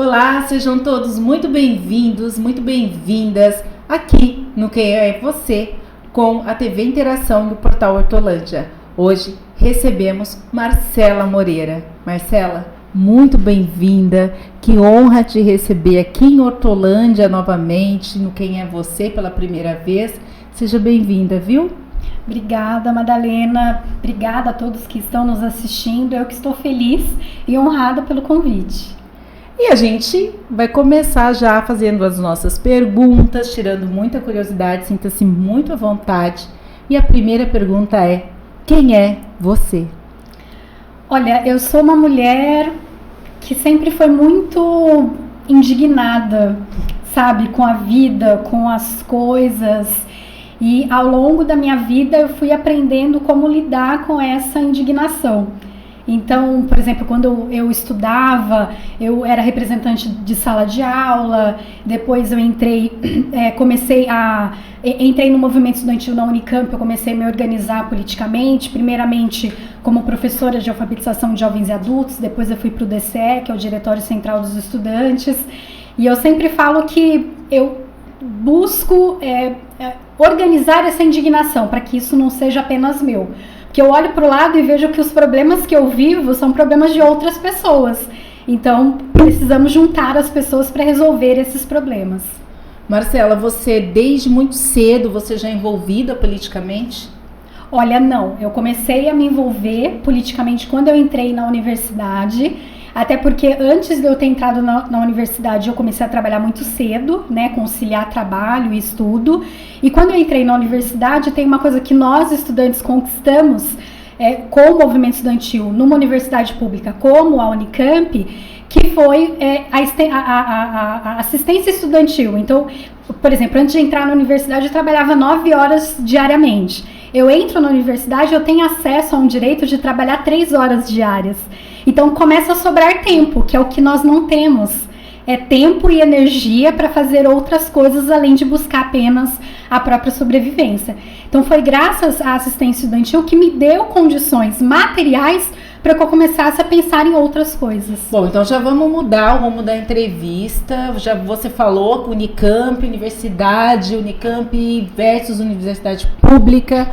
Olá, sejam todos muito bem-vindos, muito bem-vindas aqui no Quem é Você, com a TV Interação do Portal Hortolândia. Hoje recebemos Marcela Moreira. Marcela, muito bem-vinda, que honra te receber aqui em Hortolândia novamente, no Quem é Você pela primeira vez. Seja bem-vinda, viu? Obrigada, Madalena. Obrigada a todos que estão nos assistindo. Eu que estou feliz e honrada pelo convite. E a gente vai começar já fazendo as nossas perguntas, tirando muita curiosidade, sinta-se muito à vontade. E a primeira pergunta é: quem é você? Olha, eu sou uma mulher que sempre foi muito indignada, sabe, com a vida, com as coisas. E ao longo da minha vida eu fui aprendendo como lidar com essa indignação. Então, por exemplo, quando eu estudava, eu era representante de sala de aula, depois eu entrei no movimento estudantil na Unicamp, eu comecei a me organizar politicamente, primeiramente como professora de alfabetização de jovens e adultos, depois eu fui para o DCE, que é o Diretório Central dos Estudantes, e eu sempre falo que eu busco organizar essa indignação, para que isso não seja apenas meu. Porque eu olho para o lado e vejo que os problemas que eu vivo são problemas de outras pessoas. Então, precisamos juntar as pessoas para resolver esses problemas. Marcela, você desde muito cedo, você já é envolvida politicamente? Olha, não. Eu comecei a me envolver politicamente quando eu entrei na universidade. Até porque antes de eu ter entrado na universidade, eu comecei a trabalhar muito cedo, né, conciliar trabalho e estudo. E quando eu entrei na universidade, tem uma coisa que nós, estudantes, conquistamos com o movimento estudantil numa universidade pública como a Unicamp, que foi a assistência estudantil. Então, por exemplo, antes de entrar na universidade, eu trabalhava 9 horas diariamente. Eu entro na universidade, eu tenho acesso a um direito de trabalhar 3 horas diárias. Então começa a sobrar tempo, que é o que nós não temos. É tempo e energia para fazer outras coisas, além de buscar apenas a própria sobrevivência. Então foi graças à assistência estudantil que me deu condições materiais para que eu começasse a pensar em outras coisas. Bom, então já vamos mudar o rumo da entrevista. Já você falou Unicamp, Unicamp versus universidade pública.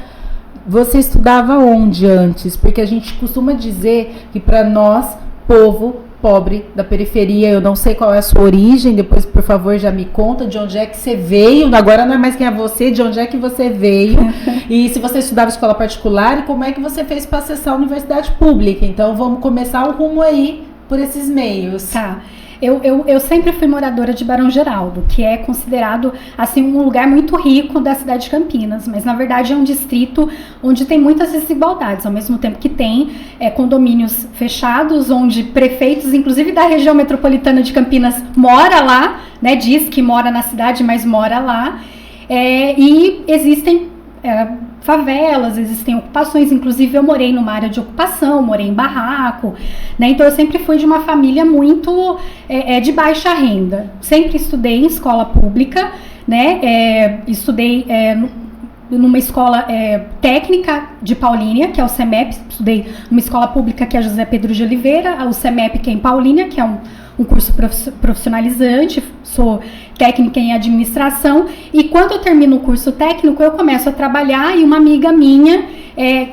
Você estudava onde antes? Porque a gente costuma dizer que para nós, povo pobre da periferia, eu não sei qual é a sua origem, depois, por favor, já me conta de onde é que você veio. Agora não é mais quem é você, de onde é que você veio. E se você estudava escola particular, e como é que você fez para acessar a universidade pública. Então, vamos começar o rumo aí por esses meios. Tá. Eu sempre fui moradora de Barão Geraldo, que é considerado assim um lugar muito rico da cidade de Campinas, mas na verdade é um distrito onde tem muitas desigualdades, ao mesmo tempo que tem condomínios fechados, onde prefeitos, inclusive da região metropolitana de Campinas, mora lá, né, diz que mora na cidade, mas mora lá, e existem favelas, existem ocupações, inclusive eu morei numa área de ocupação, morei em barraco, né? Então eu sempre fui de uma família muito de baixa renda, sempre estudei em escola pública, né? Estudei numa escola técnica de Paulínia, que é o CEMEP, estudei numa escola pública que é a José Pedro de Oliveira, o CEMEP que é em Paulínia, que é um curso profissionalizante, sou técnica em administração, e quando eu termino o curso técnico, eu começo a trabalhar e uma amiga minha,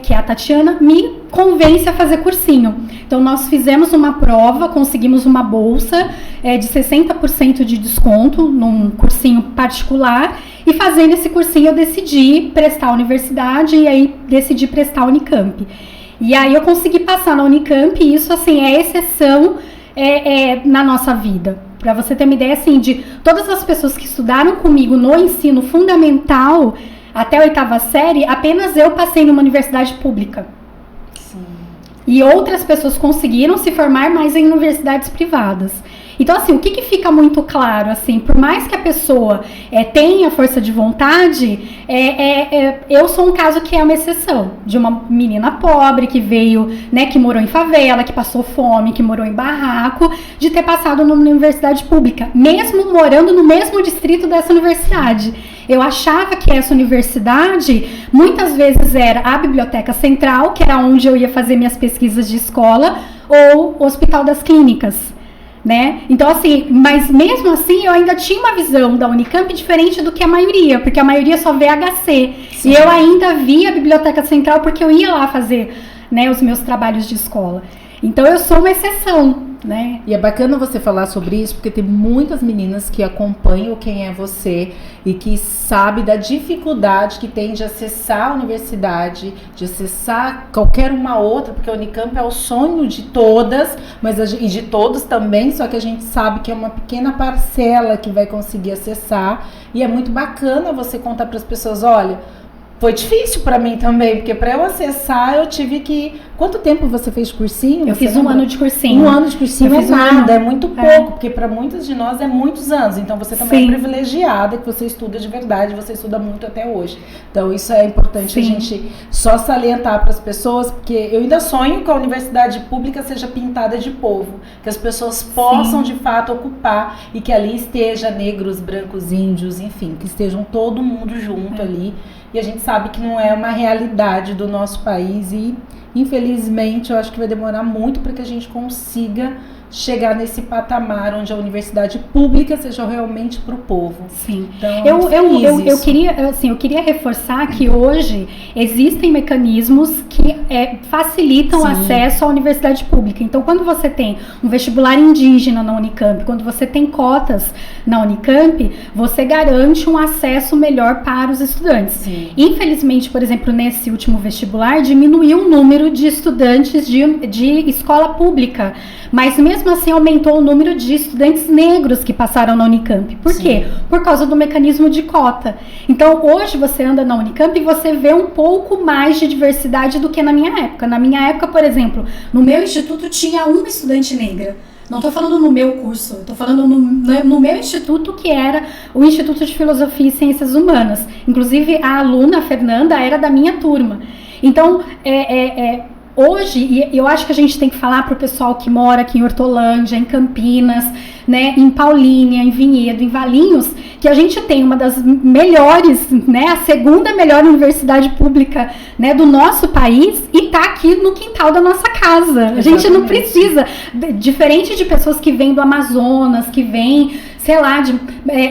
que é a Tatiana, me convence a fazer cursinho. Então nós fizemos uma prova, conseguimos uma bolsa de 60% de desconto num cursinho particular, e fazendo esse cursinho eu decidi prestar a universidade e aí decidi prestar a Unicamp. E aí eu consegui passar na Unicamp e isso assim é exceção na nossa vida. Para você ter uma ideia assim, de todas as pessoas que estudaram comigo no ensino fundamental até a 8ª série, apenas eu passei numa universidade pública. Sim. E outras pessoas conseguiram se formar mais em universidades privadas. Então, assim, o que fica muito claro, assim, por mais que a pessoa tenha força de vontade, eu sou um caso que é uma exceção, de uma menina pobre que veio, né, que morou em favela, que passou fome, que morou em barraco, de ter passado numa universidade pública, mesmo morando no mesmo distrito dessa universidade. Eu achava que essa universidade, muitas vezes era a Biblioteca Central, que era onde eu ia fazer minhas pesquisas de escola, ou o Hospital das Clínicas. né? Então, assim, mas mesmo assim eu ainda tinha uma visão da Unicamp diferente do que a maioria, porque a maioria só vê HC. Sim. E eu ainda via a Biblioteca Central porque eu ia lá fazer, né, os meus trabalhos de escola. Então eu sou uma exceção, né? E é bacana você falar sobre isso, porque tem muitas meninas que acompanham Quem é Você e que sabe da dificuldade que tem de acessar a universidade, de acessar qualquer uma outra, porque a Unicamp é o sonho de todas, e de todos também, só que a gente sabe que é uma pequena parcela que vai conseguir acessar, e é muito bacana você contar para as pessoas, olha, foi difícil para mim também, porque para eu acessar eu tive que... Quanto tempo você fez de cursinho? Eu fiz 1 ano de cursinho. 1 ano de cursinho é nada, é muito pouco, porque para muitas de nós é muitos anos. Então você também é privilegiada, que você estuda de verdade, você estuda muito até hoje. Então isso é importante a gente só salientar para as pessoas, porque eu ainda sonho que a universidade pública seja pintada de povo, que as pessoas possam de fato ocupar e que ali esteja negros, brancos, índios, enfim, que estejam todo mundo junto ali. E a gente sabe que não é uma realidade do nosso país e, infelizmente, eu acho que vai demorar muito para que a gente consiga chegar nesse patamar onde a universidade pública seja realmente para o povo. Sim. Então, eu queria reforçar que hoje existem mecanismos que facilitam o acesso à universidade pública. Então, quando você tem um vestibular indígena na Unicamp, quando você tem cotas na Unicamp, você garante um acesso melhor para os estudantes. Sim. Infelizmente, por exemplo, nesse último vestibular, diminuiu o número de estudantes de escola pública, mas mesmo assim aumentou o número de estudantes negros que passaram na Unicamp. Por quê? Por causa do mecanismo de cota. Então hoje você anda na Unicamp e você vê um pouco mais de diversidade do que na minha época. Na minha época, por exemplo, no meu instituto tinha uma estudante negra. Não estou falando no meu curso, estou falando no meu instituto, que era o Instituto de Filosofia e Ciências Humanas. Inclusive a aluna, a Fernanda, era da minha turma. Então, hoje, e eu acho que a gente tem que falar para o pessoal que mora aqui em Hortolândia, em Campinas, né, em Paulínia, em Vinhedo, em Valinhos, que a gente tem uma das melhores, né, a segunda melhor universidade pública, né, do nosso país, e está aqui no quintal da nossa casa. Exatamente. A gente não precisa, diferente de pessoas que vêm do Amazonas, que vêm, sei lá, de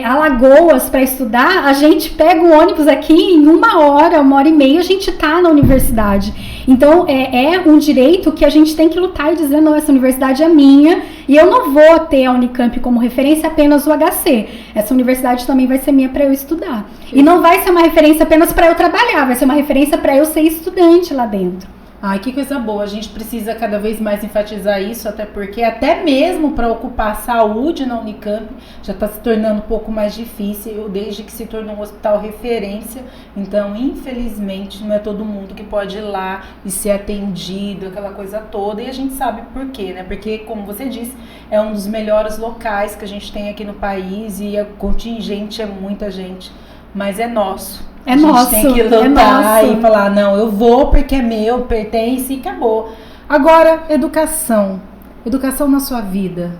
Alagoas para estudar, a gente pega o ônibus aqui em 1 hora, 1h30, a gente está na universidade. Então, é um direito que a gente tem que lutar e dizer, não, essa universidade é minha e eu não vou ter a Unicamp como referência apenas o HC. Essa universidade também vai ser minha para eu estudar. E não vai ser uma referência apenas para eu trabalhar, vai ser uma referência para eu ser estudante lá dentro. Ai, que coisa boa, a gente precisa cada vez mais enfatizar isso, até porque até mesmo para ocupar a saúde na Unicamp já está se tornando um pouco mais difícil, desde que se tornou um hospital referência. Então, infelizmente, não é todo mundo que pode ir lá e ser atendido, aquela coisa toda, e a gente sabe por quê, né? Porque, como você disse, é um dos melhores locais que a gente tem aqui no país e a contingente é muita gente, mas é nosso. É nosso. Tem que lutar e falar, não, eu vou porque é meu, pertence e acabou. Agora, educação. Educação na sua vida.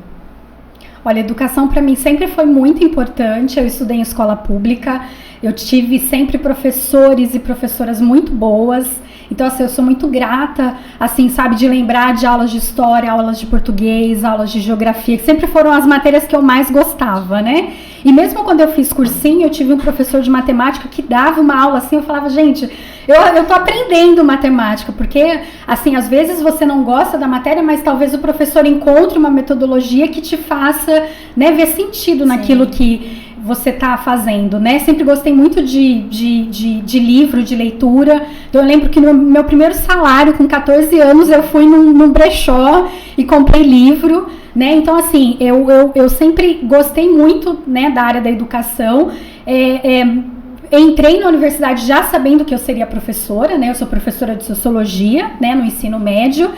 Olha, educação para mim sempre foi muito importante. Eu estudei em escola pública, eu tive sempre professores e professoras muito boas. Então, assim, eu sou muito grata, assim, sabe, de lembrar de aulas de história, aulas de português, aulas de geografia, que sempre foram as matérias que eu mais gostava, né? E mesmo quando eu fiz cursinho, eu tive um professor de matemática que dava uma aula assim, eu falava, gente, eu tô aprendendo matemática, porque, assim, às vezes você não gosta da matéria, mas talvez o professor encontre uma metodologia que te faça, né, ver sentido naquilo que você está fazendo, né? Sempre gostei muito de livro, de leitura. Então, eu lembro que no meu primeiro salário, com 14 anos, eu fui num brechó e comprei livro, né? Então, assim, eu sempre gostei muito, né, da área da educação. Entrei na universidade já sabendo que eu seria professora, né? Eu sou professora de sociologia, né, no ensino médio.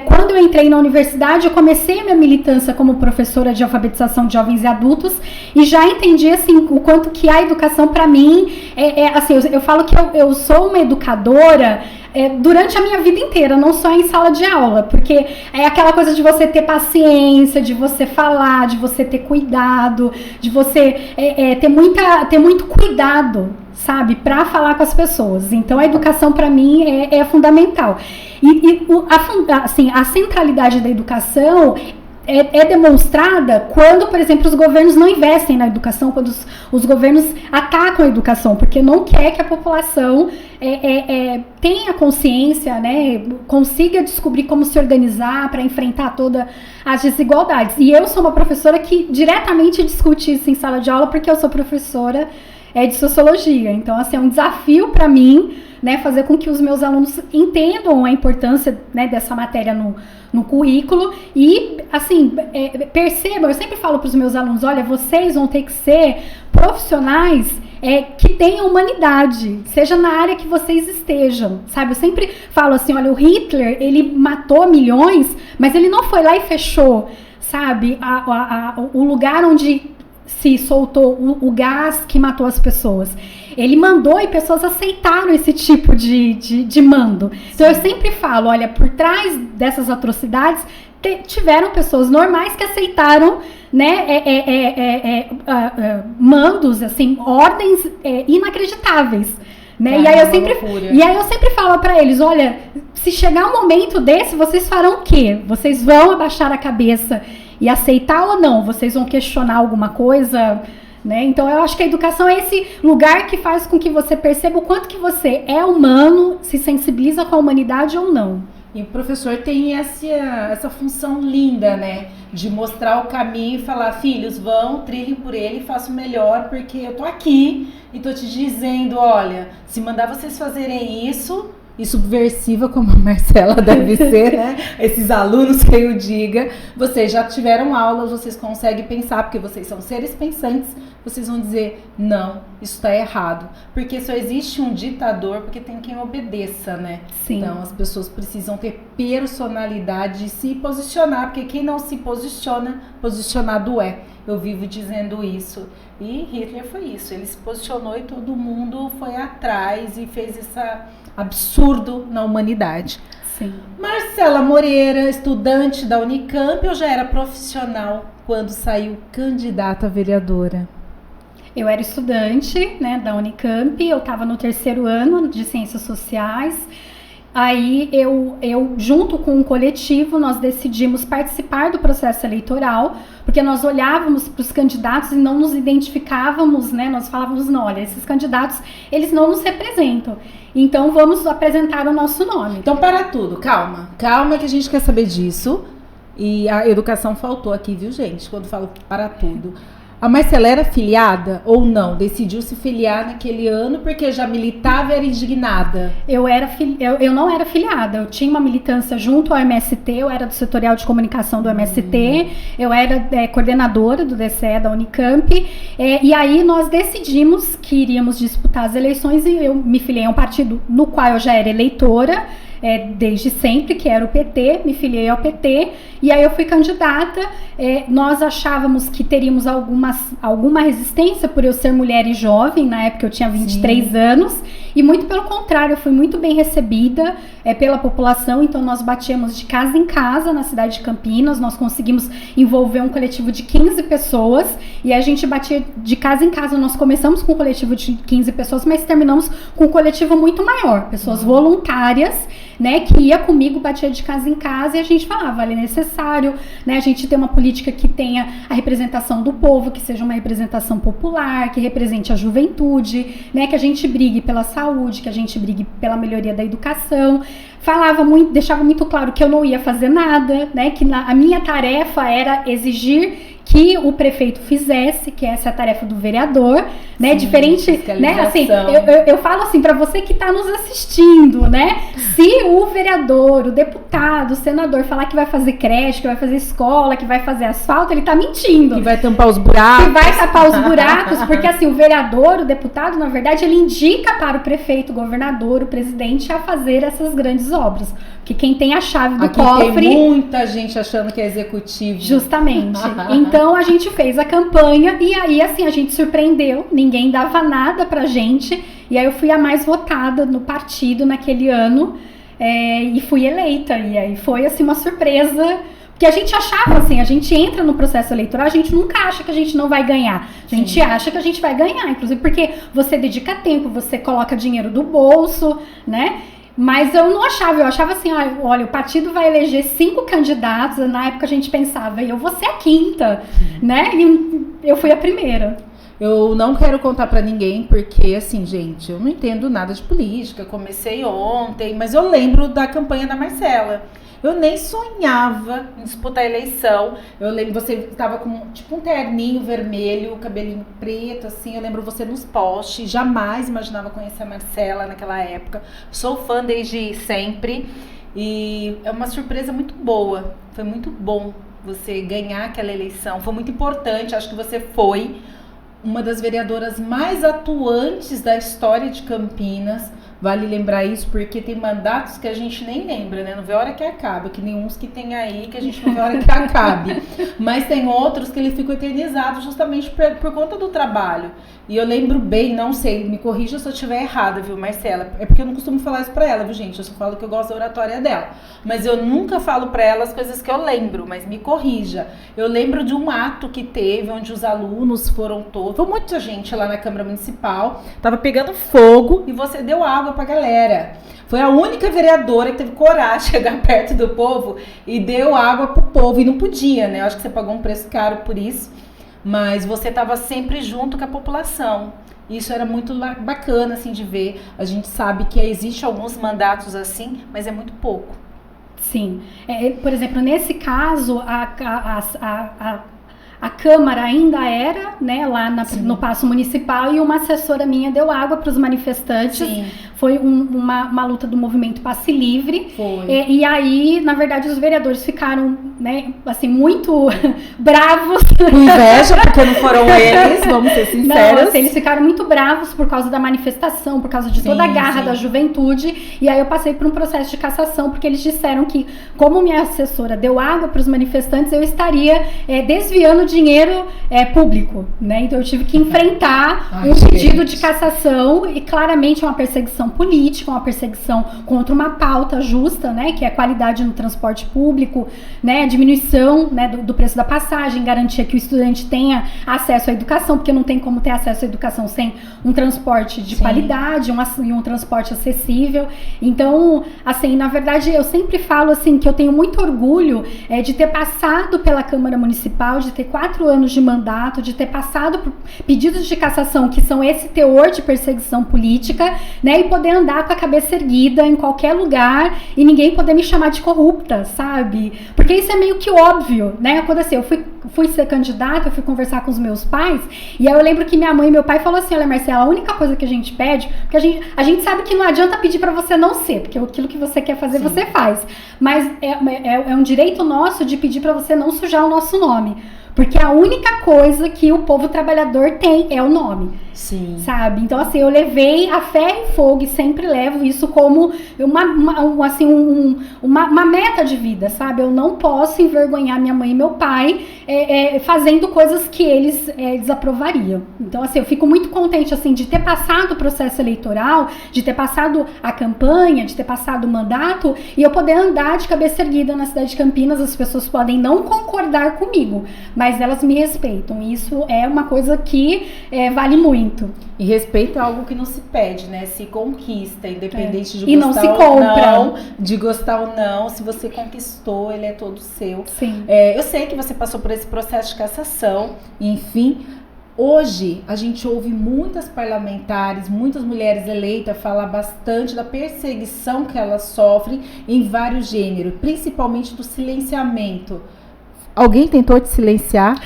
Quando eu entrei na universidade, eu comecei a minha militância como professora de alfabetização de jovens e adultos e já entendi, assim, o quanto que a educação para mim, assim, eu falo que eu sou uma educadora durante a minha vida inteira, não só em sala de aula, porque é aquela coisa de você ter paciência, de você falar, de você ter cuidado, de você ter muito cuidado, sabe, para falar com as pessoas. Então, a educação para mim é fundamental. Assim, a centralidade da educação é demonstrada quando, por exemplo, os governos não investem na educação, quando os governos atacam a educação, porque não quer que a população tenha consciência, né, consiga descobrir como se organizar para enfrentar todas as desigualdades. E eu sou uma professora que diretamente discute isso em sala de aula, porque eu sou professora de sociologia. Então, assim, é um desafio para mim, né, fazer com que os meus alunos entendam a importância, né, dessa matéria no currículo e, assim, percebam, eu sempre falo para os meus alunos, olha, vocês vão ter que ser profissionais que tenham humanidade, seja na área que vocês estejam, sabe? Eu sempre falo assim, olha, o Hitler, ele matou milhões, mas ele não foi lá e fechou, sabe, o lugar onde se soltou o gás que matou as pessoas. Ele mandou e pessoas aceitaram esse tipo de mando. Então, eu sempre falo, olha, por trás dessas atrocidades, tiveram pessoas normais que aceitaram, né, mandos, assim, ordens inacreditáveis. Né? E aí eu sempre falo para eles, olha, se chegar um momento desse, vocês farão o quê? Vocês vão abaixar a cabeça e aceitar ou não? Vocês vão questionar alguma coisa? Né? Então, eu acho que a educação é esse lugar que faz com que você perceba o quanto que você é humano, se sensibiliza com a humanidade ou não. E o professor tem essa função linda, né? De mostrar o caminho e falar, filhos, vão, trilhem por ele e façam melhor, porque eu tô aqui e tô te dizendo, olha, se mandar vocês fazerem isso, e subversiva, como a Marcela deve ser, né? Esses alunos que eu diga, vocês já tiveram aulas, vocês conseguem pensar, porque vocês são seres pensantes, vocês vão dizer, não, isso está errado. Porque só existe um ditador porque tem quem obedeça, né? Sim. Então, as pessoas precisam ter personalidade e se posicionar, porque quem não se posiciona, posicionado é. Eu vivo dizendo isso. E Hitler foi isso, ele se posicionou e todo mundo foi atrás e fez esse absurdo na humanidade. Sim. Marcela Moreira, estudante da Unicamp, ou já era profissional quando saiu candidata a vereadora? Eu era estudante, né, da Unicamp, eu estava no 3º ano de Ciências Sociais. Aí eu junto com um coletivo, nós decidimos participar do processo eleitoral, porque nós olhávamos para os candidatos e não nos identificávamos, né? Nós falávamos, não, olha, esses candidatos, eles não nos representam. Então, vamos apresentar o nosso nome. Então, para tudo, calma que a gente quer saber disso. E a educação faltou aqui, viu, gente? Quando falo para tudo. A Marcela era filiada ou não? Decidiu se filiar naquele ano porque já militava e era indignada? Eu não era filiada, eu tinha uma militância junto ao MST, eu era do setorial de comunicação do MST, eu era coordenadora do DCE da Unicamp, e aí nós decidimos que iríamos disputar as eleições e eu me filiei a um partido no qual eu já era eleitora, desde sempre, que era o PT, me filiei ao PT, e aí eu fui candidata. Nós achávamos que teríamos alguma resistência por eu ser mulher e jovem, na época eu tinha 23 Sim. anos, e muito pelo contrário, eu fui muito bem recebida pela população, então nós batíamos de casa em casa na cidade de Campinas, nós conseguimos envolver um coletivo de 15 pessoas, e a gente batia de casa em casa. Nós começamos com um coletivo de 15 pessoas, mas terminamos com um coletivo muito maior, pessoas voluntárias, né, que ia comigo, batia de casa em casa, e a gente falava, olha, é necessário, né, a gente ter uma política que tenha a representação do povo, que seja uma representação popular, que represente a juventude, né, que a gente brigue pela saúde, que a gente brigue pela melhoria da educação. Falava muito, deixava muito claro que eu não ia fazer nada, né, que a minha tarefa era exigir que o prefeito fizesse, que essa é a tarefa do vereador, né? Sim, diferente, né? Assim, eu falo assim para você que está nos assistindo, né? Se o vereador, o deputado, o senador falar que vai fazer creche, que vai fazer escola, que vai fazer asfalto, ele está mentindo. Que vai tampar os buracos. Que vai tapar os buracos, porque assim, o vereador, o deputado, na verdade, ele indica para o prefeito, o governador, o presidente a fazer essas grandes obras. Porque quem tem a chave do cofre... Tem muita gente achando que é executivo. Justamente. Então, a gente fez a campanha e aí, assim, a gente surpreendeu. Ninguém dava nada pra gente. E aí, eu fui a mais votada no partido naquele ano. E fui eleita. E aí, foi, assim, uma surpresa. Porque a gente achava, assim, a gente entra no processo eleitoral, a gente nunca acha que a gente não vai ganhar. A gente acha que a gente vai ganhar. Inclusive porque você dedica tempo, você coloca dinheiro do bolso, né? Mas eu não achava, eu achava assim, olha, o partido vai eleger 5 candidatos, na época a gente pensava, eu vou ser a 5ª, né? E eu fui a primeira. Eu não quero contar pra ninguém, porque assim, gente, eu não entendo nada de política, comecei ontem, mas eu lembro da campanha da Marcela. Eu nem sonhava em disputar a eleição. Eu lembro, você estava com tipo um terninho vermelho, cabelinho preto, assim. Eu lembro você nos posts. Jamais imaginava conhecer a Marcela naquela época. Sou fã desde sempre. E é uma surpresa muito boa. Foi muito bom você ganhar aquela eleição. Foi muito importante. Acho que você foi uma das vereadoras mais atuantes da história de Campinas. Vale lembrar isso porque tem mandatos que a gente nem lembra, né? Não vê a hora que acaba, que nem uns que tem aí que a gente não vê a hora que acabe. Mas tem outros que ele ficam eternizados justamente por conta do trabalho. E eu lembro bem, não sei, me corrija se eu estiver errada, viu, Marcela? É porque eu não costumo falar isso pra ela, viu, gente? Eu só falo que eu gosto da oratória dela. Mas eu nunca falo pra ela as coisas que eu lembro, mas me corrija. Eu lembro de um ato que teve, onde os alunos foram todos, foi muita gente lá na Câmara Municipal, tava pegando fogo e você deu água pra galera. Foi a única vereadora que teve coragem de chegar perto do povo e deu água pro povo. E não podia, né? Eu acho que você pagou um preço caro por isso. Mas você estava sempre junto com a população. Isso era muito bacana, assim, de ver. A gente sabe que existe alguns mandatos assim, mas é muito pouco. Sim. Por exemplo, nesse caso, a Câmara ainda era, né, lá no Paço Municipal, e uma assessora minha deu água para os manifestantes. Sim. Foi uma luta do movimento Passe Livre. Foi. E aí, na verdade, os vereadores ficaram, né, assim, muito bravos. Com inveja, porque não foram eles, vamos ser sinceros. Não, assim, eles ficaram muito bravos por causa da manifestação, por causa de toda a garra da juventude. E aí eu passei por um processo de cassação, porque eles disseram que, como minha assessora deu água para os manifestantes, eu estaria desviando dinheiro público, né? Então eu tive que enfrentar um pedido de cassação, e claramente é uma perseguição política, uma perseguição contra uma pauta justa, né? Que é a qualidade no transporte público, né? A diminuição, né, do preço da passagem, garantia que o estudante tenha acesso à educação, porque não tem como ter acesso à educação sem um transporte de qualidade, um transporte acessível. Então, assim, na verdade, eu sempre falo assim que eu tenho muito orgulho de ter passado pela Câmara Municipal, de ter 4 anos de mandato, de ter passado por pedidos de cassação que são esse teor de perseguição política, né, e poder andar com a cabeça erguida em qualquer lugar e ninguém poder me chamar de corrupta, sabe? Porque isso é meio que óbvio, né? Quando assim, eu fui ser candidata, eu fui conversar com os meus pais, e aí eu lembro que minha mãe e meu pai falaram assim: olha, Marcela, a única coisa que a gente pede, porque a gente sabe que não adianta pedir pra você não ser, porque aquilo que você quer fazer, você faz, mas é um direito nosso de pedir pra você não sujar o nosso nome. Porque a única coisa que o povo trabalhador tem é o nome. Sim. Sabe? Então, assim, eu levei a ferro e fogo e sempre levo isso como uma meta de vida, sabe? Eu não posso envergonhar minha mãe e meu pai fazendo coisas que eles desaprovariam. Então, assim, eu fico muito contente, assim, de ter passado o processo eleitoral, de ter passado a campanha, de ter passado o mandato, e eu poder andar de cabeça erguida na cidade de Campinas. As pessoas podem não concordar comigo, mas elas me respeitam. Isso é uma coisa que vale muito. E respeito é algo que não se pede, né? Se conquista, independente de gostar não se compra. Ou não, de gostar ou não. Se você conquistou, ele é todo seu. Sim. Eu sei que você passou por esse processo de cassação, enfim. Hoje, a gente ouve muitas parlamentares, muitas mulheres eleitas falar bastante da perseguição que elas sofrem em vários gêneros, principalmente do silenciamento. Alguém tentou te silenciar?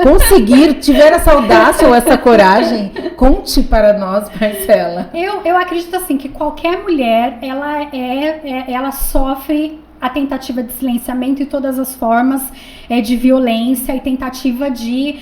Conseguiram? Tiveram essa audácia ou essa coragem? Conte para nós, Marcela. Eu acredito assim que qualquer mulher, ela sofre a tentativa de silenciamento e todas as formas de violência e tentativa de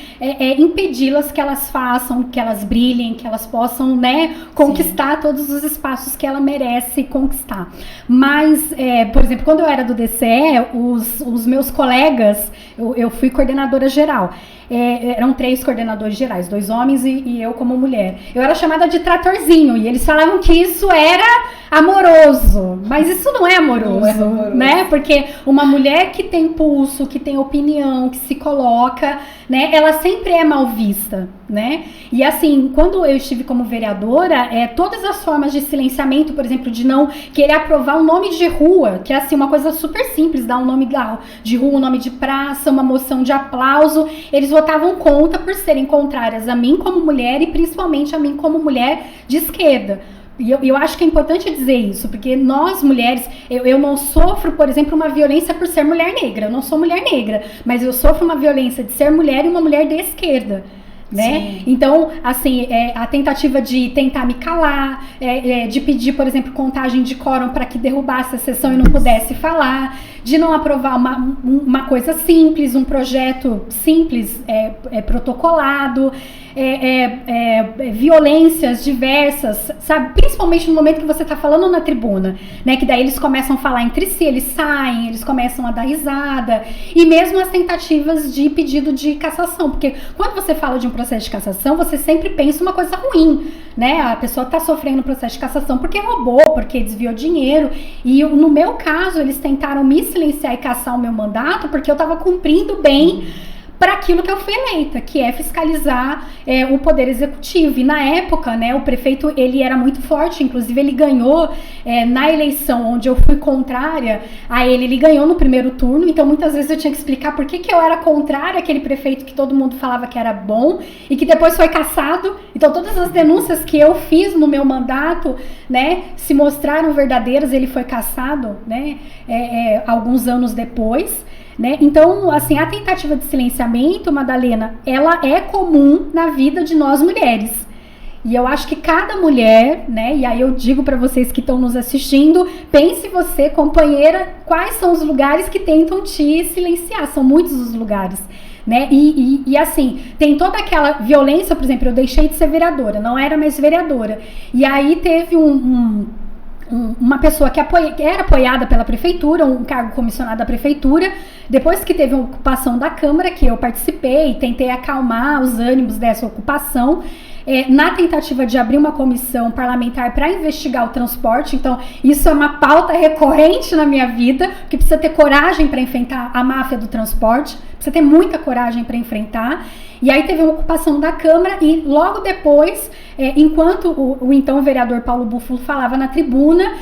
impedi-las que elas façam, que elas brilhem, que elas possam, né, conquistar Sim. todos os espaços que ela merece conquistar. Mas, por exemplo, quando eu era do DCE, os meus colegas, eu fui coordenadora geral. Eram 3 coordenadores gerais, 2 homens e eu como mulher. Eu era chamada de tratorzinho, e eles falavam que isso era amoroso, mas isso não é amoroso, Não é amoroso. né? Porque uma mulher que tem pulso, que tem opinião, que se coloca, né? Ela sempre é mal vista, né? E assim, quando eu estive como vereadora, todas as formas de silenciamento, por exemplo, de não querer aprovar um nome de rua, que é assim, uma coisa super simples, dar um nome de rua, um nome de praça, uma moção de aplauso, eles votavam contra por serem contrárias a mim como mulher e principalmente a mim como mulher de esquerda. E eu acho que é importante dizer isso, porque nós mulheres, eu não sofro, por exemplo, uma violência por ser mulher negra. Eu não sou mulher negra, mas eu sofro uma violência de ser mulher e uma mulher de esquerda. Né? Sim. Então, assim, a tentativa de tentar me calar, de pedir, por exemplo, contagem de quórum para que derrubasse a sessão e não pudesse falar, de não aprovar uma coisa simples, um projeto simples, protocolado, violências diversas, sabe? Principalmente no momento que você está falando na tribuna, né? Que daí eles começam a falar entre si, eles saem, eles começam a dar risada, e mesmo as tentativas de pedido de cassação, porque quando você fala de um processo de cassação, você sempre pensa uma coisa ruim, né? A pessoa está sofrendo um processo de cassação porque roubou, porque desviou dinheiro, e no meu caso, eles tentaram me silenciar e cassar o meu mandato porque eu estava cumprindo bem para aquilo que eu fui eleita, que é fiscalizar o poder executivo. E na época, né, o prefeito, ele era muito forte, inclusive ele ganhou na eleição onde eu fui contrária a ele ganhou no primeiro turno, então muitas vezes eu tinha que explicar por que eu era contrária àquele prefeito que todo mundo falava que era bom e que depois foi cassado. Então todas as denúncias que eu fiz no meu mandato, né, se mostraram verdadeiras, ele foi cassado, né, alguns anos depois. Né? Então, assim, a tentativa de silenciamento, Madalena, ela é comum na vida de nós mulheres. E eu acho que cada mulher, né, e aí eu digo para vocês que estão nos assistindo, pense você, companheira, quais são os lugares que tentam te silenciar. São muitos os lugares. Né? E assim, tem toda aquela violência, por exemplo, eu deixei de ser vereadora, não era mais vereadora. E aí teve uma pessoa que era apoiada pela prefeitura, um cargo comissionado da prefeitura, depois que teve uma ocupação da Câmara, que eu participei, tentei acalmar os ânimos dessa ocupação, na tentativa de abrir uma comissão parlamentar para investigar o transporte. Então isso é uma pauta recorrente na minha vida, que precisa ter coragem para enfrentar a máfia do transporte, precisa ter muita coragem para enfrentar. E aí teve uma ocupação da Câmara e logo depois, enquanto o então vereador Paulo Búfalo falava na tribuna,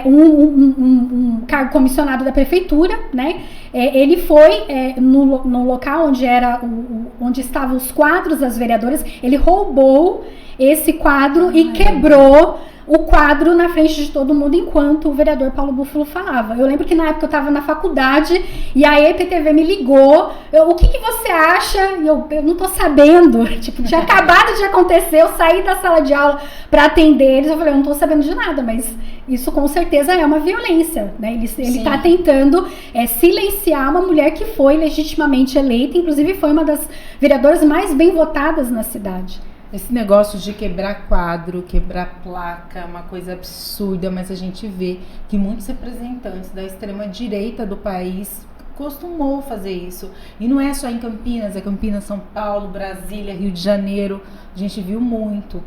um cargo comissionado da prefeitura, né, ele foi no local onde estavam os quadros das vereadoras, ele roubou esse quadro e quebrou o quadro na frente de todo mundo enquanto o vereador Paulo Búfalo falava. Eu lembro que na época eu estava na faculdade e a EPTV me ligou, o que você acha? E eu não tô sabendo, tipo, tinha acabado de acontecer, eu saí da sala de aula para atender eles, eu falei, eu não tô sabendo de nada, mas isso com certeza é uma violência, né? Ele tá tentando silenciar uma mulher que foi legitimamente eleita, inclusive foi uma das vereadoras mais bem votadas na cidade. Esse negócio de quebrar quadro, quebrar placa, é uma coisa absurda, mas a gente vê que muitos representantes da extrema-direita do país costumou fazer isso. E não é só em Campinas, é Campinas, São Paulo, Brasília, Rio de Janeiro, a gente viu muito.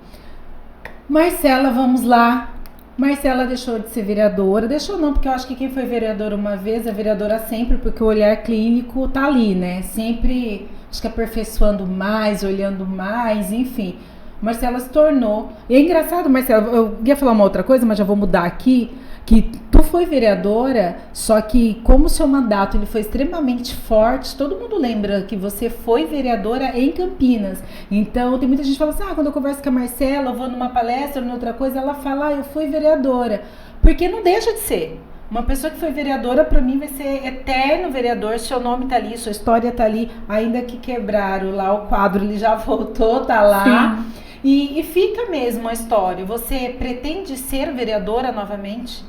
Marcela, vamos lá. Marcela deixou de ser vereadora, deixou não, porque eu acho que quem foi vereadora uma vez é vereadora sempre, porque o olhar clínico tá ali, né? Sempre, acho que aperfeiçoando mais, olhando mais, enfim. Marcela se tornou. E é engraçado, Marcela, eu ia falar uma outra coisa, mas já vou mudar aqui, que tu foi vereadora, só que como o seu mandato ele foi extremamente forte, todo mundo lembra que você foi vereadora em Campinas. Então tem muita gente que fala assim, quando eu converso com a Marcela, eu vou numa palestra, ou outra coisa, ela fala, eu fui vereadora. Porque não deixa de ser. Uma pessoa que foi vereadora, para mim, vai ser eterno vereador, seu nome tá ali, sua história tá ali, ainda que quebraram lá o quadro, ele já voltou, tá lá. E fica mesmo a história. Você pretende ser vereadora novamente?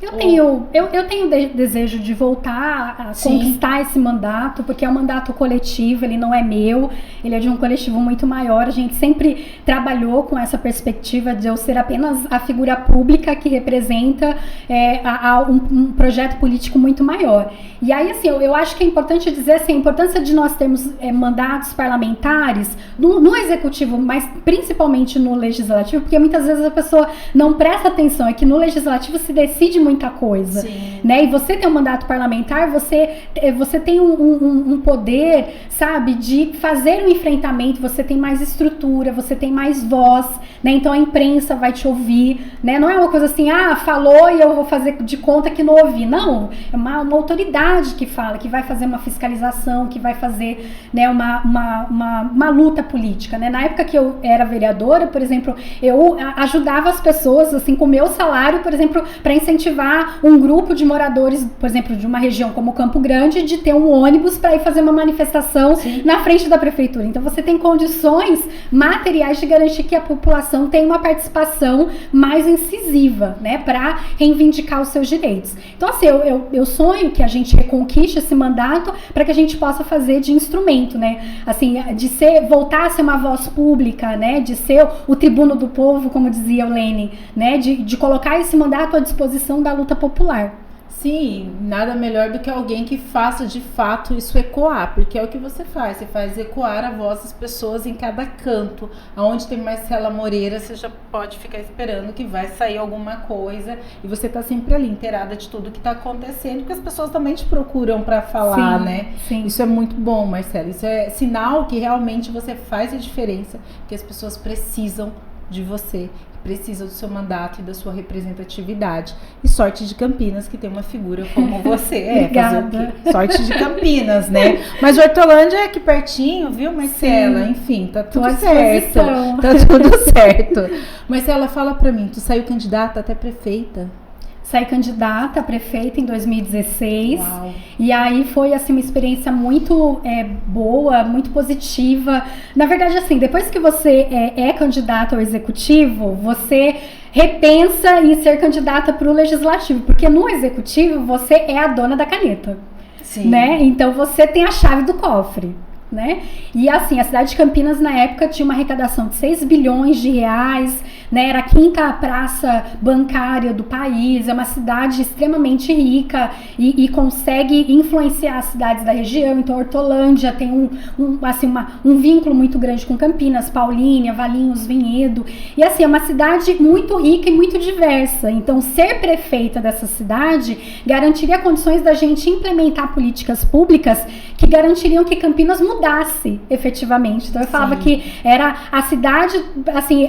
Eu tenho desejo de voltar a conquistar esse mandato, porque é um mandato coletivo, ele não é meu, ele é de um coletivo muito maior. A gente sempre trabalhou com essa perspectiva de eu ser apenas a figura pública que representa um projeto político muito maior. E aí, assim, eu acho que é importante dizer assim, a importância de nós termos mandatos parlamentares no executivo, mas principalmente no legislativo, porque muitas vezes a pessoa não presta atenção, é que no legislativo se decide muita coisa, né? E você tem um mandato parlamentar, você tem um poder, sabe, de fazer um enfrentamento, você tem mais estrutura, você tem mais voz, né? Então a imprensa vai te ouvir, né? Não é uma coisa assim, falou e eu vou fazer de conta que não ouvi. Não, é uma autoridade que fala, que vai fazer uma fiscalização, que vai fazer, né, uma luta política, né? Na época que eu era vereadora, por exemplo, eu ajudava as pessoas, assim, com o meu salário, por exemplo, para incentivar um grupo de moradores, por exemplo, de uma região como Campo Grande, de ter um ônibus para ir fazer uma manifestação na frente da prefeitura. Então você tem condições materiais de garantir que a população tenha uma participação mais incisiva, né, para reivindicar os seus direitos. Então, assim, eu sonho que a gente reconquiste esse mandato para que a gente possa fazer de instrumento, né, assim, de voltar a ser uma voz pública, né, de ser o tribuno do povo, como dizia o Lenin, né, de colocar esse mandato à disposição da luta popular. Sim, nada melhor do que alguém que faça de fato isso ecoar, porque é o que você faz ecoar a voz das pessoas em cada canto. Aonde tem Marcela Moreira, você já pode ficar esperando que vai sair alguma coisa, e você tá sempre ali, inteirada de tudo que tá acontecendo, porque as pessoas também te procuram para falar, né? Sim. Isso é muito bom, Marcela, isso é sinal que realmente você faz a diferença, que as pessoas precisam de você, precisa do seu mandato e da sua representatividade. E sorte de Campinas, que tem uma figura como você. Obrigada. Sorte de Campinas, né? Mas Hortolândia é aqui pertinho, viu, Marcela? Sim. Enfim, tá tudo certo. Tá tudo certo. Marcela, fala pra mim, tu saiu candidata até prefeita? Saí candidata a prefeita em 2016. Uau. E aí foi assim, uma experiência muito boa, muito positiva. Na verdade, assim, depois que você é candidata ao executivo, você repensa em ser candidata para o legislativo, porque no executivo você é a dona da caneta. Sim. Né? Então você tem a chave do cofre. Né? E assim, a cidade de Campinas na época tinha uma arrecadação de 6 bilhões de reais, né? Era a 5ª praça bancária do país, é uma cidade extremamente rica e consegue influenciar as cidades da região. Então Hortolândia tem um vínculo muito grande com Campinas, Paulínia, Valinhos, Vinhedo, e assim, é uma cidade muito rica e muito diversa. Então ser prefeita dessa cidade garantiria condições da gente implementar políticas públicas que garantiriam que Campinas mudasse efetivamente. Então eu falava que era a cidade, assim,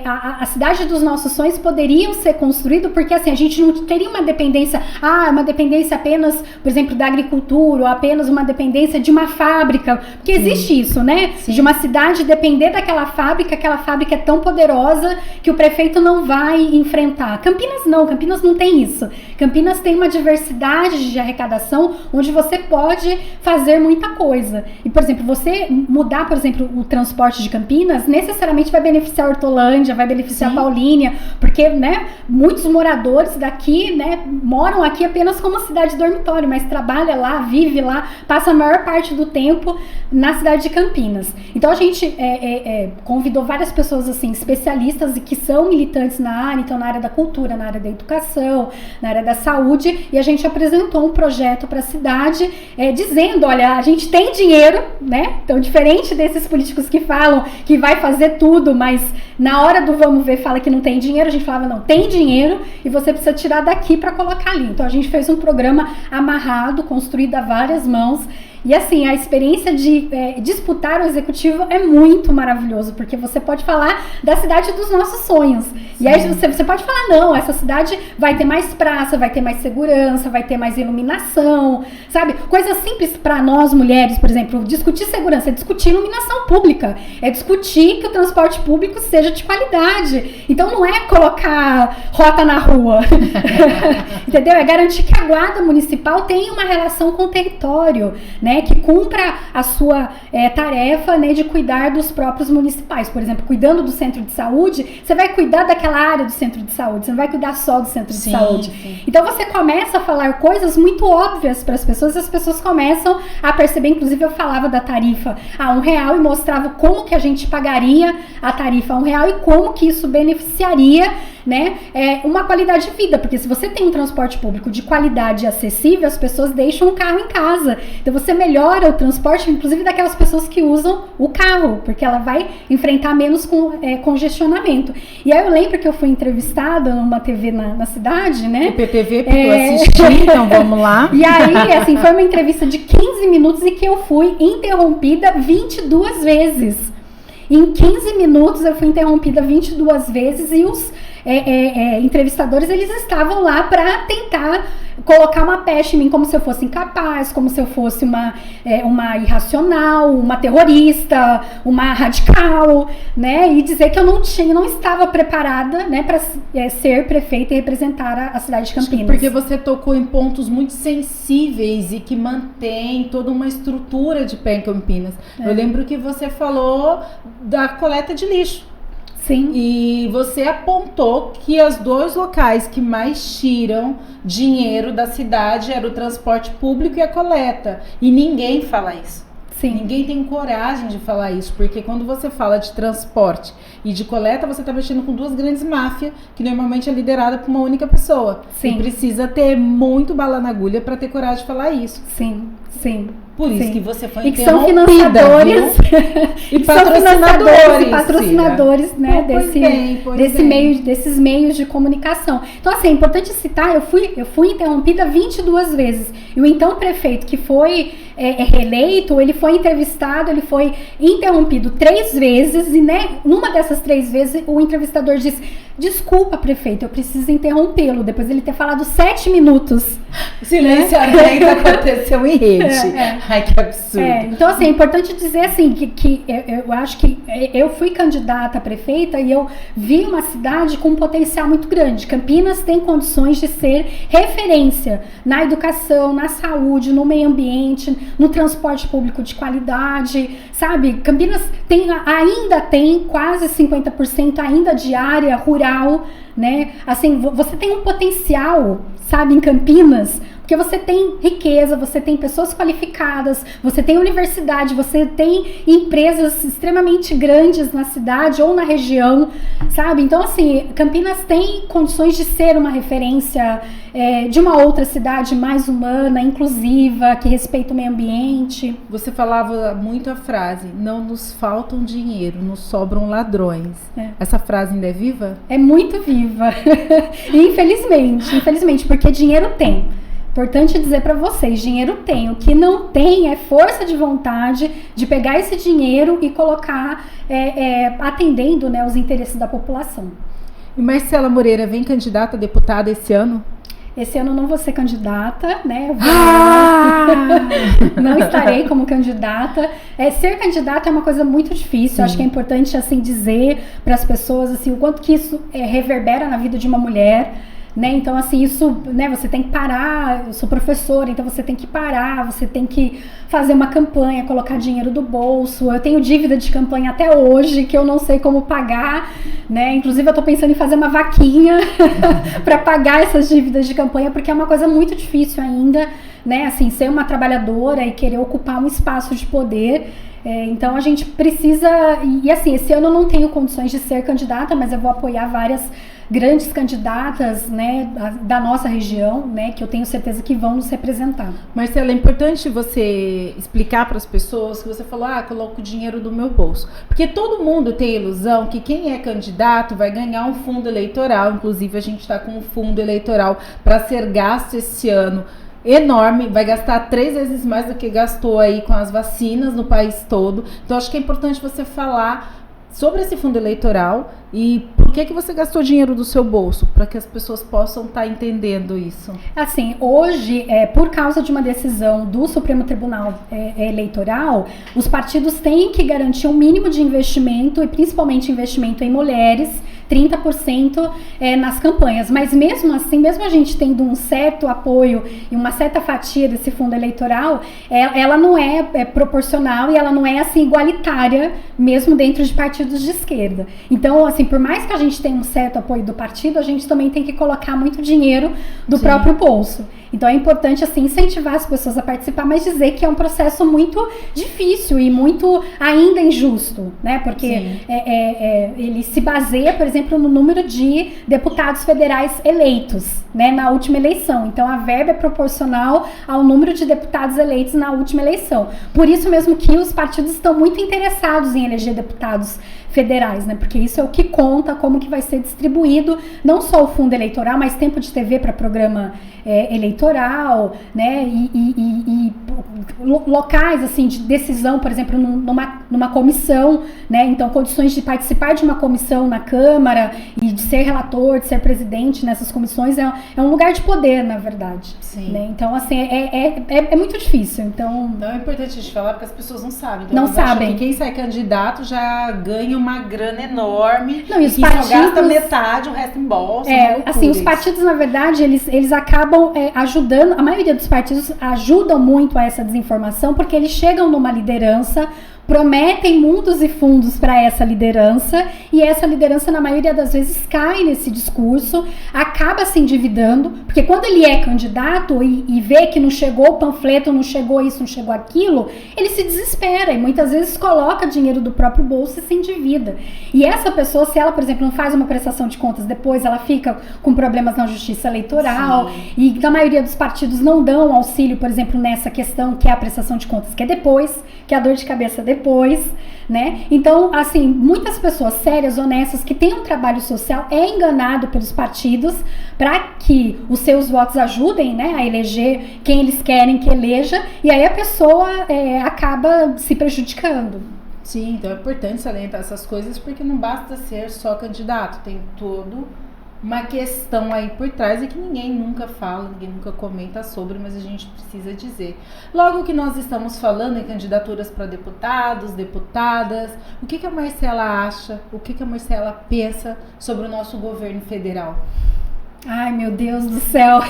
a cidade dos nossos sonhos poderiam ser construída, porque assim, a gente não teria uma dependência, uma dependência apenas, por exemplo, da agricultura, ou apenas uma dependência de uma fábrica, porque existe isso, né? Sim. De uma cidade depender daquela fábrica, aquela fábrica é tão poderosa que o prefeito não vai enfrentar. Campinas não tem isso. Campinas tem uma diversidade de arrecadação onde você pode fazer muita coisa. E, por exemplo, você mudar, por exemplo, o transporte de Campinas, necessariamente vai beneficiar a Hortolândia, vai beneficiar a Paulínia, porque, né, muitos moradores daqui, né, moram aqui apenas como cidade dormitório, mas trabalha lá, vive lá, passa a maior parte do tempo na cidade de Campinas. Então a gente convidou várias pessoas, assim, especialistas e que são militantes na área, então na área da cultura, na área da educação, na área da saúde, e a gente apresentou um projeto para a cidade, dizendo, olha, a gente tem dinheiro, né? Então, diferente desses políticos que falam que vai fazer tudo, mas na hora do vamos ver fala que não tem dinheiro, a gente falava, não, tem dinheiro e você precisa tirar daqui para colocar ali. Então, a gente fez um programa amarrado, construído a várias mãos. E assim, a experiência de disputar o executivo é muito maravilhoso, porque você pode falar da cidade dos nossos sonhos. Sim. E aí você pode falar, não, essa cidade vai ter mais praça, vai ter mais segurança, vai ter mais iluminação, sabe? Coisas simples para nós mulheres, por exemplo, discutir segurança é discutir iluminação pública, é discutir que o transporte público seja de qualidade. Então não é colocar rota na rua, entendeu? É garantir que a guarda municipal tenha uma relação com o território, né? né, que cumpra a sua tarefa, né, de cuidar dos próprios municipais. Por exemplo, cuidando do centro de saúde, você vai cuidar daquela área do centro de saúde, você não vai cuidar só do centro de saúde. Sim. Então você começa a falar coisas muito óbvias para as pessoas, e as pessoas começam a perceber. Inclusive eu falava da tarifa a R$1 e mostrava como que a gente pagaria a tarifa a R$1 e como que isso beneficiaria, né, uma qualidade de vida, porque se você tem um transporte público de qualidade e acessível, as pessoas deixam o carro em casa, então você melhora o transporte, inclusive daquelas pessoas que usam o carro, porque ela vai enfrentar menos congestionamento. E aí eu lembro que eu fui entrevistada numa TV na cidade, né? O PTV, porque eu assisti, então vamos lá. E aí, assim, foi uma entrevista de 15 minutos e que eu fui interrompida 22 vezes. Em 15 minutos eu fui interrompida 22 vezes e os entrevistadores, eles estavam lá para tentar colocar uma pecha em mim, como se eu fosse incapaz, como se eu fosse uma irracional, uma terrorista, uma radical, né, e dizer que eu não estava preparada, né, para ser prefeita e representar a cidade de Campinas. Porque você tocou em pontos muito sensíveis e que mantém toda uma estrutura de pé em Campinas. Eu lembro que você falou da coleta de lixo. Sim. E você apontou que os dois locais que mais tiram dinheiro da cidade era o transporte público e a coleta. E ninguém fala isso. Sim. Ninguém tem coragem de falar isso, porque quando você fala de transporte e de coleta, você está mexendo com duas grandes máfias, que normalmente é liderada por uma única pessoa. Sim. E precisa ter muito bala na agulha para ter coragem de falar isso. Sim, sim. Por isso que você foi e que são financiadores e patrocinadores, patrocinadores, né, desses meios de comunicação. Então, assim, é importante citar, eu fui interrompida 22 vezes. E o então prefeito, que foi reeleito, ele foi entrevistado, ele foi interrompido 3 vezes, e, né, numa dessas 3 vezes, o entrevistador disse: desculpa, prefeito, eu preciso interrompê-lo, depois ele ter falado 7 minutos. O silenciamento aconteceu em rede. Ai, que absurdo. Então, assim, é importante dizer assim, que eu acho que eu fui candidata a prefeita e eu vi uma cidade com um potencial muito grande. Campinas tem condições de ser referência na educação, na saúde, no meio ambiente, no transporte público de qualidade, sabe? Campinas ainda tem quase 50% ainda de área rural, né? Assim, você tem um potencial, sabe, em Campinas, porque você tem riqueza, você tem pessoas qualificadas, você tem universidade, você tem empresas extremamente grandes na cidade ou na região, sabe? Então, assim, Campinas tem condições de ser uma referência de uma outra cidade mais humana, inclusiva, que respeita o meio ambiente. Você falava muito a frase: não nos faltam dinheiro, nos sobram ladrões. Essa frase ainda é viva? É muito viva. Infelizmente, porque dinheiro tem. Importante dizer para vocês, dinheiro tem. O que não tem é força de vontade de pegar esse dinheiro e colocar atendendo, né, os interesses da população. E Marcela Moreira vem candidata a deputada esse ano? Esse ano não vou ser candidata, né? Não estarei como candidata. Ser candidata é uma coisa muito difícil. Acho que é importante, assim, dizer para as pessoas, assim, o quanto que isso reverbera na vida de uma mulher. Né? Então, assim, isso, né, você tem que parar. Eu sou professora, então você tem que parar, você tem que fazer uma campanha, colocar dinheiro do bolso. Eu tenho dívida de campanha até hoje, que eu não sei como pagar, né? Inclusive, eu tô pensando em fazer uma vaquinha para pagar essas dívidas de campanha, porque é uma coisa muito difícil ainda, né? Assim, ser uma trabalhadora e querer ocupar um espaço de poder. Então a gente precisa, e assim, esse ano eu não tenho condições de ser candidata, mas eu vou apoiar várias grandes candidatas, né, da nossa região, né, que eu tenho certeza que vão nos representar. Marcela, é importante você explicar para as pessoas que você falou: coloco o dinheiro do meu bolso. Porque todo mundo tem a ilusão que quem é candidato vai ganhar um fundo eleitoral. Inclusive, a gente está com um fundo eleitoral para ser gasto esse ano enorme, vai gastar 3 vezes mais do que gastou aí com as vacinas no país todo. Então, acho que é importante você falar sobre esse fundo eleitoral e por que você gastou dinheiro do seu bolso, para que as pessoas possam estar entendendo isso. Assim, hoje, por causa de uma decisão do Supremo Tribunal Eleitoral, os partidos têm que garantir um mínimo de investimento, e principalmente investimento em mulheres, 30% nas campanhas. Mas mesmo assim, mesmo a gente tendo um certo apoio e uma certa fatia desse fundo eleitoral, ela não é proporcional e ela não é assim igualitária, mesmo dentro de partidos de esquerda. Então, assim, por mais que a gente tenha um certo apoio do partido, a gente também tem que colocar muito dinheiro do próprio bolso. Então é importante assim incentivar as pessoas a participar, mas dizer que é um processo muito difícil e muito ainda injusto, né? Porque ele se baseia, por exemplo, no número de deputados federais eleitos, né, na última eleição. Então a verba é proporcional ao número de deputados eleitos na última eleição. Por isso mesmo que os partidos estão muito interessados em eleger deputados federais, né? Porque isso é o que conta, como que vai ser distribuído não só o fundo eleitoral, mas tempo de TV para programa eleitoral, né? E locais assim de decisão, por exemplo, numa comissão, né? Então condições de participar de uma comissão na Câmara e de ser relator, de ser presidente nessas comissões é um lugar de poder, na verdade. Sim. Né? Então assim é muito difícil. Então não é importante a gente falar porque as pessoas não sabem. Então, não sabem. Que quem sai candidato já ganha uma grana enorme. Não, e os partidos só gasta metade, o resto em bolsa. Assim, os partidos, na verdade, eles acabam ajudando, a maioria dos partidos ajudam muito a essa desinformação, porque eles chegam numa liderança, prometem mundos e fundos para essa liderança, e essa liderança, na maioria das vezes, cai nesse discurso, acaba se endividando, porque quando ele é candidato e vê que não chegou o panfleto, não chegou isso, não chegou aquilo, ele se desespera e muitas vezes coloca dinheiro do próprio bolso e se endivida. E essa pessoa, se ela, por exemplo, não faz uma prestação de contas depois, ela fica com problemas na justiça eleitoral. Sim. E na maioria dos partidos não dão auxílio, por exemplo, nessa questão que é a prestação de contas, que é depois, que é a dor de cabeça depois, né? Então, assim, muitas pessoas sérias, honestas, que têm um trabalho social, é enganado pelos partidos para que os seus votos ajudem, né, a eleger quem eles querem que eleja, e aí a pessoa acaba se prejudicando. Sim, então é importante salientar essas coisas, porque não basta ser só candidato, tem todo uma questão aí por trás e que ninguém nunca fala, ninguém nunca comenta sobre, mas a gente precisa dizer. Logo que nós estamos falando em candidaturas para deputados, deputadas, o que a Marcela acha, o que a Marcela pensa sobre o nosso governo federal? Ai, meu Deus do céu.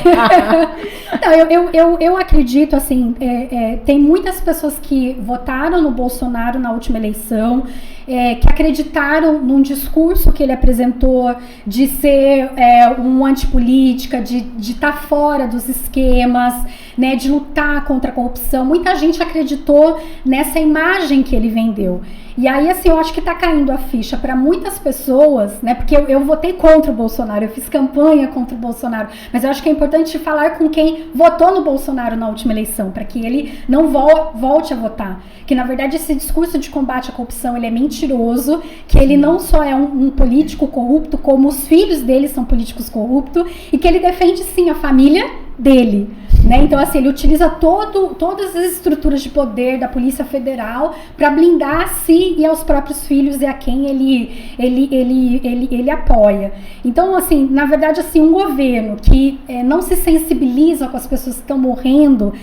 Não, eu acredito, assim, tem muitas pessoas que votaram no Bolsonaro na última eleição, que acreditaram num discurso que ele apresentou de ser um antipolítica, de estar fora dos esquemas, né, de lutar contra a corrupção. Muita gente acreditou nessa imagem que ele vendeu. E aí, assim, eu acho que tá caindo a ficha para muitas pessoas, né? Porque eu votei contra o Bolsonaro, eu fiz campanha contra o Bolsonaro, mas eu acho que é importante falar com quem votou no Bolsonaro na última eleição, para que ele não volte a votar. Que, na verdade, esse discurso de combate à corrupção, ele é mentiroso, que ele não só é um político corrupto, como os filhos dele são políticos corruptos, e que ele defende, sim, a família dele. Né? Então, assim, ele utiliza todas as estruturas de poder da Polícia Federal para blindar a si e aos próprios filhos e a quem ele apoia. Então, assim, na verdade, assim, um governo que não se sensibiliza com as pessoas que estão morrendo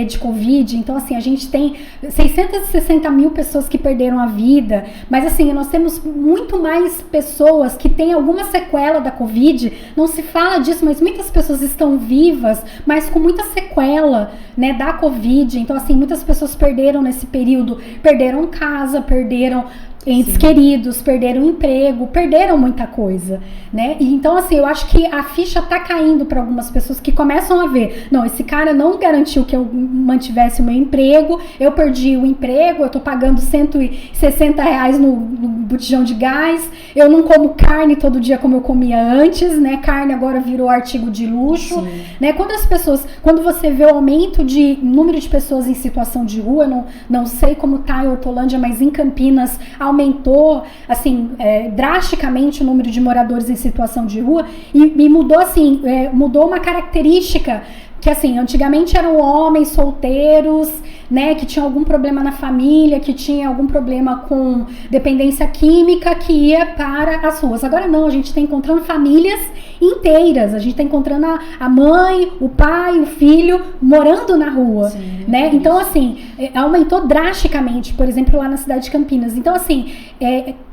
de Covid. Então, assim, a gente tem 660 mil pessoas que perderam a vida, mas, assim, nós temos muito mais pessoas que têm alguma sequela da Covid. Não se fala disso, mas muitas pessoas estão vivas, mas com muita sequela, né, da Covid. Então, assim, muitas pessoas perderam nesse período, perderam casa, perderam entes queridos, perderam emprego, perderam muita coisa, né? E então, assim, eu acho que a ficha tá caindo para algumas pessoas que começam a ver, não, esse cara não garantiu que eu mantivesse o meu emprego, eu perdi o emprego, eu tô pagando R$160 no botijão de gás, eu não como carne todo dia como eu comia antes, né? Carne agora virou artigo de luxo, né? Quando você vê o aumento de número de pessoas em situação de rua, não sei como tá em Hortolândia, mas em Campinas aumentou, assim, drasticamente o número de moradores em situação de rua e mudou, assim, mudou uma característica que, assim, antigamente eram homens solteiros, né, que tinham algum problema na família, que tinha algum problema com dependência química, que ia para as ruas. Agora não, a gente está encontrando famílias inteiras, a gente está encontrando a mãe, o pai, o filho morando na rua, né? Então, assim, aumentou drasticamente, por exemplo, lá na cidade de Campinas. Então, assim,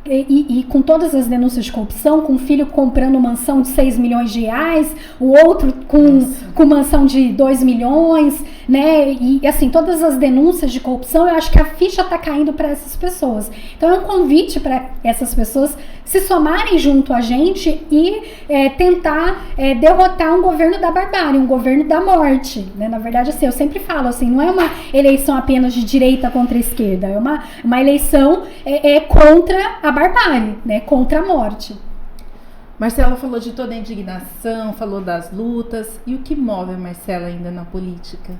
e com todas as denúncias de corrupção, com o filho comprando mansão de 6 milhões de reais, o outro com mansão de 2 milhões, né? E assim, todas as denúncias de corrupção, eu acho que a ficha está caindo para essas pessoas. Então é um convite para essas pessoas se somarem junto a gente e tentar derrotar um governo da barbárie, um governo da morte, né? Na verdade, assim, eu sempre falo assim, não é uma eleição apenas de direita contra a esquerda, é uma eleição contra a barbárie, né? Contra a morte. Marcela falou de toda a indignação, falou das lutas. E o que move a Marcela ainda na política?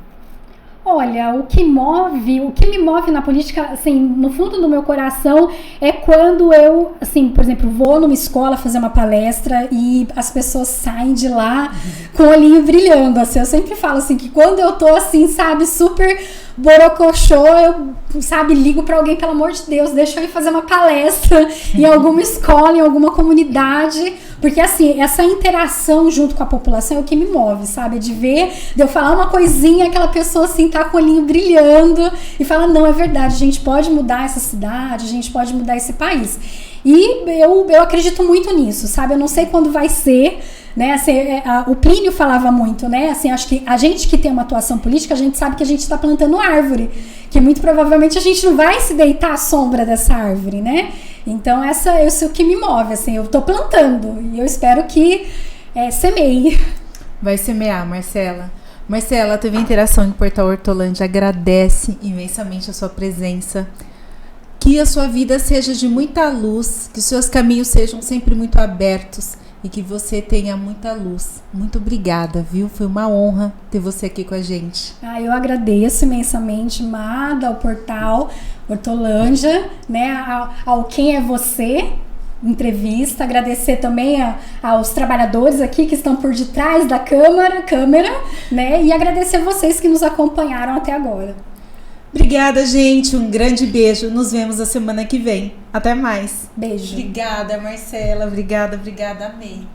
Olha, o que me move na política, assim, no fundo do meu coração, é quando eu, assim, por exemplo, vou numa escola fazer uma palestra e as pessoas saem de lá com o olhinho brilhando, assim, eu sempre falo assim, que quando eu tô assim, sabe, super borocochô, eu, sabe, ligo pra alguém, pelo amor de Deus, deixa eu ir fazer uma palestra em alguma escola, em alguma comunidade, porque assim, essa interação junto com a população é o que me move, sabe, de eu falar uma coisinha, aquela pessoa assim, tá com o olhinho brilhando e fala, não, é verdade, a gente pode mudar essa cidade, a gente pode mudar esse país. E eu acredito muito nisso, sabe, eu não sei quando vai ser, né, assim, o Plínio falava muito, né, assim, acho que a gente que tem uma atuação política, a gente sabe que a gente está plantando árvore, que muito provavelmente a gente não vai se deitar à sombra dessa árvore, né, então isso é o que me move, assim, eu tô plantando e eu espero que semeie. Vai semear, Marcela. Marcela, teve interação em Portal Hortolândia, agradece imensamente a sua presença. Que a sua vida seja de muita luz, que os seus caminhos sejam sempre muito abertos e que você tenha muita luz. Muito obrigada, viu? Foi uma honra ter você aqui com a gente. Eu agradeço imensamente, Mada, ao Portal Hortolândia, né, ao Quem é Você entrevista, agradecer também aos trabalhadores aqui que estão por detrás da câmera, né, e agradecer a vocês que nos acompanharam até agora. Obrigada, gente. Um grande beijo. Nos vemos a semana que vem. Até mais. Beijo. Obrigada, Marcela. Obrigada. Amei.